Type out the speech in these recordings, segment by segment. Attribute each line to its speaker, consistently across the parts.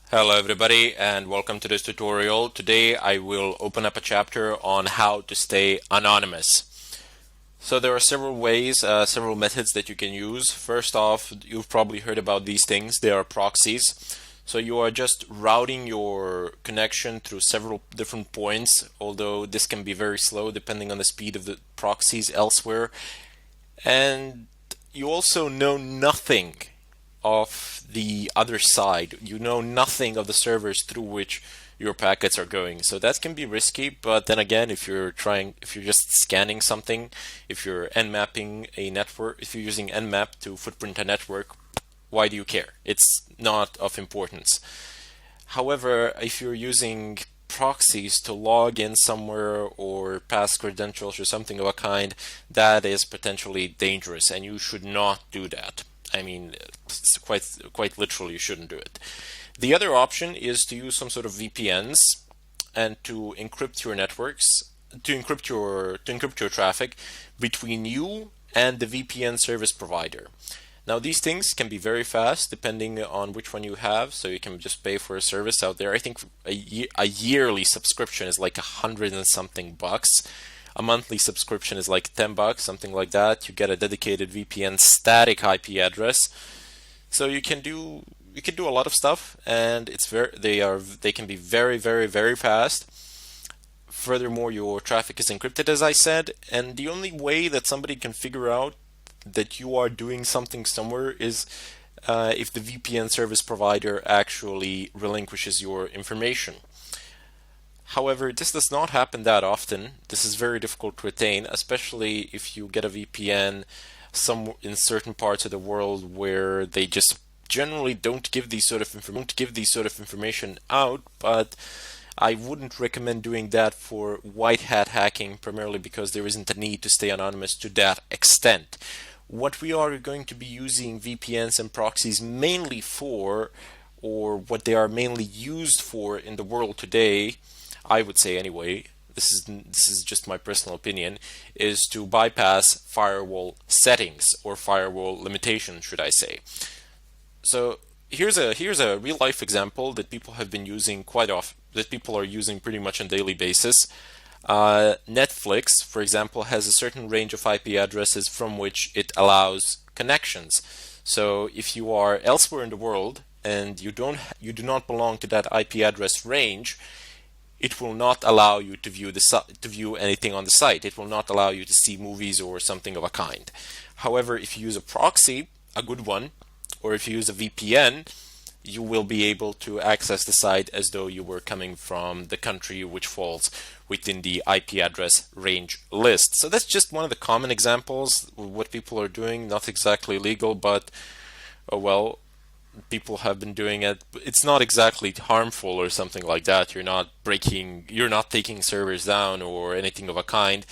Speaker 1: Hello everybody and welcome to this tutorial. Today I will open up a chapter on how to stay anonymous. So there are several ways, several methods that you can use. First off, you've probably heard about these things. They are proxies. So you are just routing your connection through several different points, although this can be very slow depending on the speed of the proxies elsewhere. And you also know nothing of the other side. You know nothing of the servers through which your packets are going. So that can be risky, but then again, if you're just scanning something, if you're nmapping a network, if you're using nmap to footprint a network, why do you care? It's not of importance. However, if you're using proxies to log in somewhere or pass credentials or something of a kind, that is potentially dangerous and you should not do that. I mean, it's quite literally, you shouldn't do it. The other option is to use some sort of VPNs and to encrypt your networks, to encrypt your traffic between you and the VPN service provider. Now these things can be very fast depending on which one you have, so you can just pay for a service out there. I think a yearly subscription is like 100 and something bucks. A monthly subscription is like 10 bucks, something like that. You get a dedicated VPN static IP address. So you can do a lot of stuff, and they can be very fast. Furthermore, your traffic is encrypted, as I said, and the only way that somebody can figure out that you are doing something somewhere is if the VPN service provider actually relinquishes your information. However, this does not happen that often. This is very difficult to attain, especially if you get a VPN in certain parts of the world where they just generally don't give these sort of information out. But I wouldn't recommend doing that for white hat hacking, primarily because there isn't a need to stay anonymous to that extent. What we are going to be using VPNs and proxies mainly for, or what they are mainly used for in the world today, I would say anyway, this is just my personal opinion, is to bypass firewall settings or firewall limitations, should I say. So here's a real life example that people have been using quite often, that people are using pretty much on a daily basis. Netflix, for example, has a certain range of IP addresses from which it allows connections. So if you are elsewhere in the world and you do not belong to that IP address range, it will not allow you to view anything on the site. It will not allow you to see movies or something of a kind. However, if you use a proxy, a good one, or if you use a VPN, you will be able to access the site as though you were coming from the country which falls within the IP address range list. So that's just one of the common examples of what people are doing. Not exactly legal, but well, people have been doing it. It's not exactly harmful or something like that. You're not taking servers down or anything of a kind.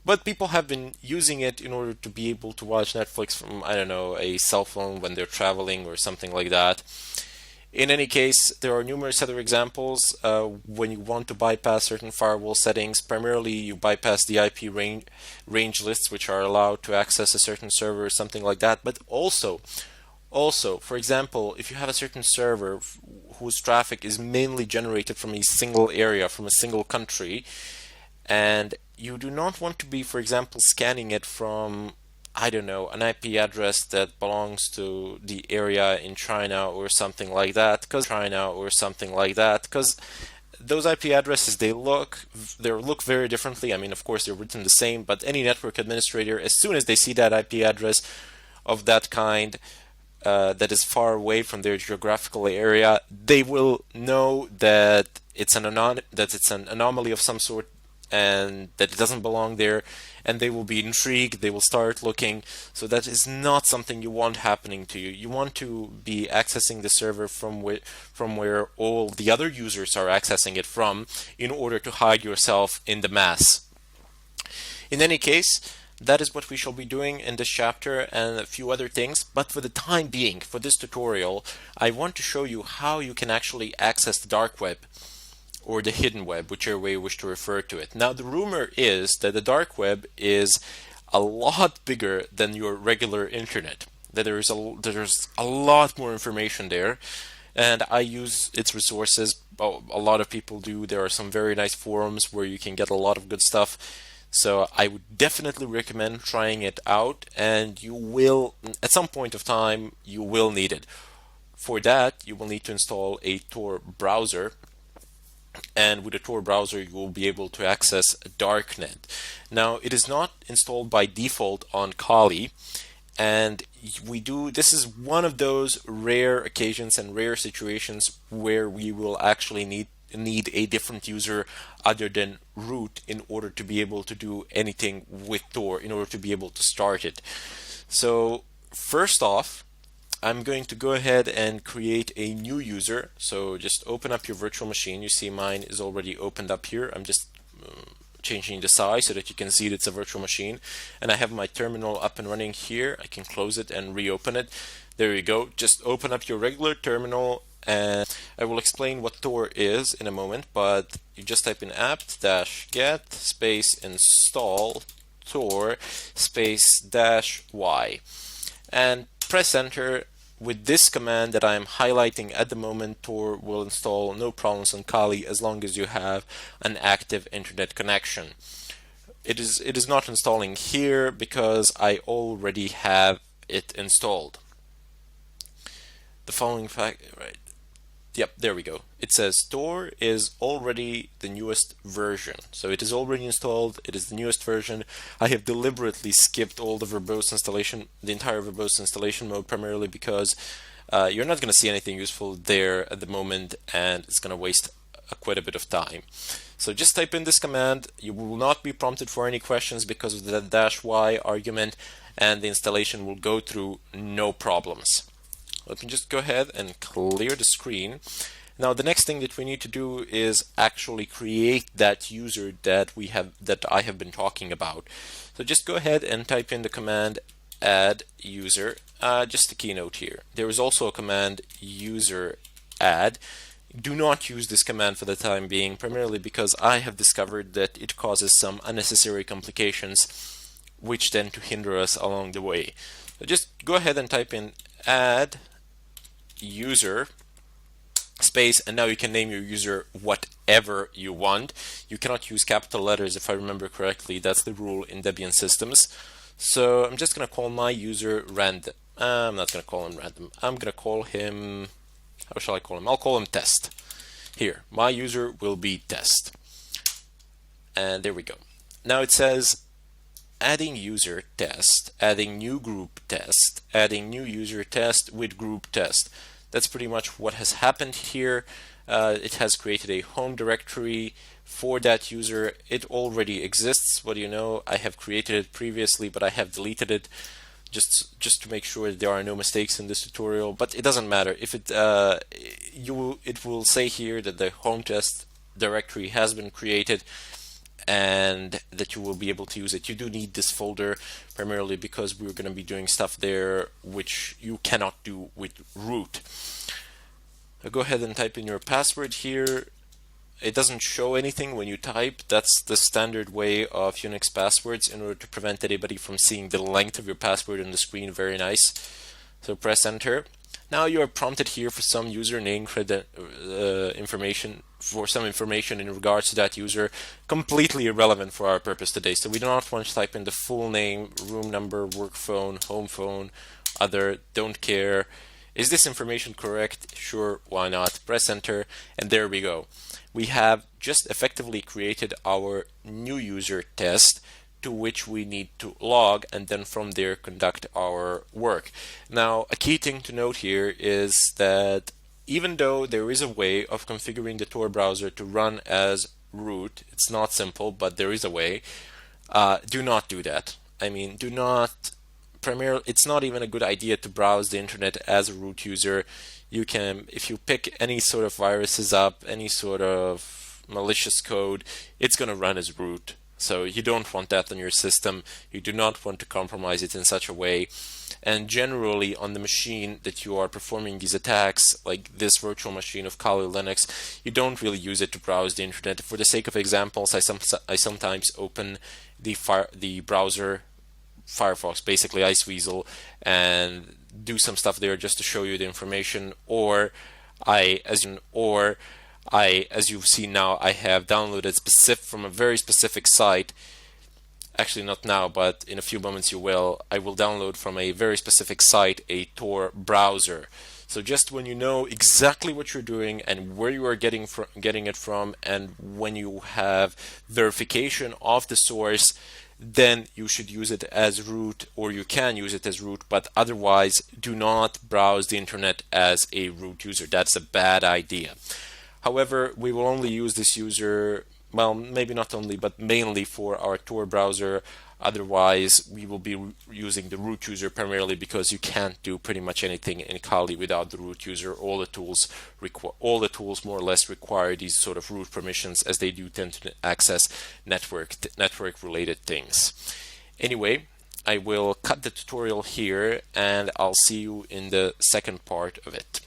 Speaker 1: But people have been using it in order to be able to watch Netflix from, I don't know, a cell phone when they're traveling or something like that. In any case, there are numerous other examples when you want to bypass certain firewall settings. Primarily, you bypass the IP range lists, which are allowed to access a certain server or something like that. But also, for example, if you have a certain server whose traffic is mainly generated from a single area, from a single country, and you do not want to be, for example, scanning it from, I don't know, an IP address that belongs to the area in China or something like that, because those IP addresses, they look very differently. I mean, of course, they're written the same, but any network administrator, as soon as they see that IP address of that kind, that is far away from their geographical area, they will know that it's an anomaly of some sort and that it doesn't belong there, and they will be intrigued. They will start looking. So that is not something you want happening to you. You want to be accessing the server from where all the other users are accessing it from, in order to hide yourself in the mass. In any case, that is what we shall be doing in this chapter and a few other things. But for the time being, for this tutorial, I want to show you how you can actually access the dark web, or the hidden web, whichever way you wish to refer to it. Now, the rumor is that the dark web is a lot bigger than your regular internet. That there's a lot more information there. and I use its resources. A lot of people do. There are some very nice forums where you can get a lot of good stuff. So I would definitely recommend trying it out, and you will, at some point of time, you will need it. For that, you will need to install a Tor browser, and with a Tor browser, you will be able to access Darknet. Now, it is not installed by default on Kali, and this is one of those rare occasions and rare situations where we will actually need a different user other than root in order to be able to do anything with Tor, in order to be able to start it. So first off, I'm going to go ahead and create a new user. So just open up your virtual machine. You see mine is already opened up here. I'm just changing the size so that you can see that it's a virtual machine, and I have my terminal up and running here. I can close it and reopen it. There you go. Just open up your regular terminal, and I will explain what Tor is in a moment, but you just type in apt-get space install Tor space -y and press enter. With this command that I am highlighting at the moment, Tor will install no problems on Kali as long as you have an active internet connection. It is not installing here because I already have it installed. The following fact, right? Yep, there we go. It says Tor is already the newest version. So it is already installed. It is the newest version. I have deliberately skipped all the verbose installation, the entire verbose installation mode, primarily because you're not going to see anything useful there at the moment, and it's going to waste quite a bit of time. So just type in this command. You will not be prompted for any questions because of the -y argument, and the installation will go through no problems. Let me just go ahead and clear the screen. Now the next thing that we need to do is actually create that user that I have been talking about. So just go ahead and type in the command add user. Just a keynote here. There is also a command user add. Do not use this command for the time being, primarily because I have discovered that it causes some unnecessary complications which tend to hinder us along the way. So just go ahead and type in add user space, and now you can name your user whatever you want. You cannot use capital letters, if I remember correctly. That's the rule in Debian systems. So I'm just going to call my user random. I'm not going to call him random. I'm going to call him, how shall I call him? I'll call him test. Here, my user will be test. And there we go. Now it says adding user test, adding new group test, adding new user test with group test. That's pretty much what has happened here. It has created a home directory for that user. It already exists. What do you know? I have created it previously, but I have deleted it just to make sure that there are no mistakes in this tutorial. But it doesn't matter. If it will say here that the home test directory has been created, and that you will be able to use it. You do need this folder primarily because we're going to be doing stuff there which you cannot do with root. Now go ahead and type in your password here. It doesn't show anything when you type. That's the standard way of Unix passwords in order to prevent anybody from seeing the length of your password on the screen. Very nice. So press enter. Now you are prompted here for some username information, for some information in regards to that user, completely irrelevant for our purpose today. So we do not want to type in the full name, room number, work phone, home phone, other, don't care. Is this information correct? Sure, why not? Press enter, and there we go. We have just effectively created our new user test, to which we need to log, and then from there conduct our work. Now, a key thing to note here is that even though there is a way of configuring the Tor browser to run as root, it's not simple, but there is a way. Do not do that. I mean, do not. Primarily, it's not even a good idea to browse the internet as a root user. You can, if you pick any sort of viruses up, any sort of malicious code, it's going to run as root. So you don't want that on your system. You do not want to compromise it in such a way. And generally on the machine that you are performing these attacks, like this virtual machine of Kali Linux, you don't really use it to browse the internet. For the sake of examples, I sometimes open the browser, Firefox, basically Iceweasel, and do some stuff there just to show you the information, or as you've seen now, I have downloaded from a very specific site. Actually, not now, but in a few moments you will. I will download from a very specific site a Tor browser. So just when you know exactly what you're doing and where you are getting it from, and when you have verification of the source, then you should use it as root, or you can use it as root, but otherwise do not browse the internet as a root user. That's a bad idea. However, we will only use this user, well, maybe not only, but mainly for our Tor browser. Otherwise, we will be using the root user primarily, because you can't do pretty much anything in Kali without the root user. All the tools more or less require these sort of root permissions, as they do tend to access network related things. Anyway, I will cut the tutorial here, and I'll see you in the second part of it.